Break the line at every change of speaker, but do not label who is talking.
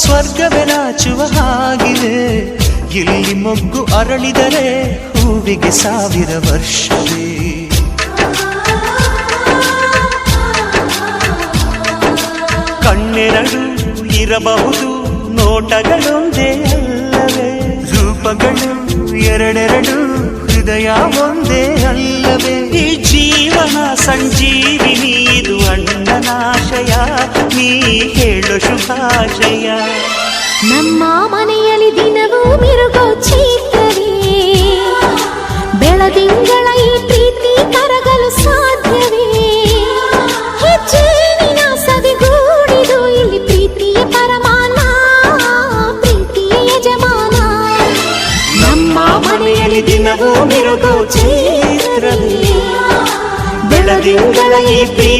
ಸ್ವರ್ಗವೇ ನಾಚುವ ಹಾಗಿವೆ. ಇಲ್ಲಿ ಮೊಗ್ಗು ಅರಳಿದರೆ ಹೂವಿಗೆ 1000 ವರ್ಷವೇ. ಕಣ್ಣೆರಡು ಇರಬಹುದು, ನೋಟಗಳೊಂದೇ ಅಲ್ಲವೇ? ರೂಪಗಳು ಎರಡೆರಡು, ಹೃದಯ ಒಂದೇ ಅಲ್ಲವೇ? ಈ ಜೀವನ ಸಂಜೀವಿನಿ, ಇದು ಅಣ್ಣನಾಶಯ, ನೀ ಹೇಳು ಶುಭಾಶಯ.
ನಮ್ಮ ಮನೆಯಲ್ಲಿ ದಿನವೂ ಮಿರುಗೋ ಚೈತ್ರವೇ, ಬೆಳದಿಂಗಳ ಈ ಪ್ರೀತಿ ಕರಗಲು ಸಾಧ್ಯವೇ? ಹೆಜ್ಜೇನಿನ ಸದಿಗೂಡಿದು ಇಲ್ಲಿ ಪ್ರೀತಿಯ ಪರಮಾನ, ಪ್ರೀತಿಯ ಯಜಮಾನ.
ನಮ್ಮ ಮನೆಯಲ್ಲಿ ದಿನವೂ ಮಿರುಗೋ ಚೈತ್ರವೇ, ಬೆಳದಿಂಗಳ ಈ ಪ್ರೀತಿ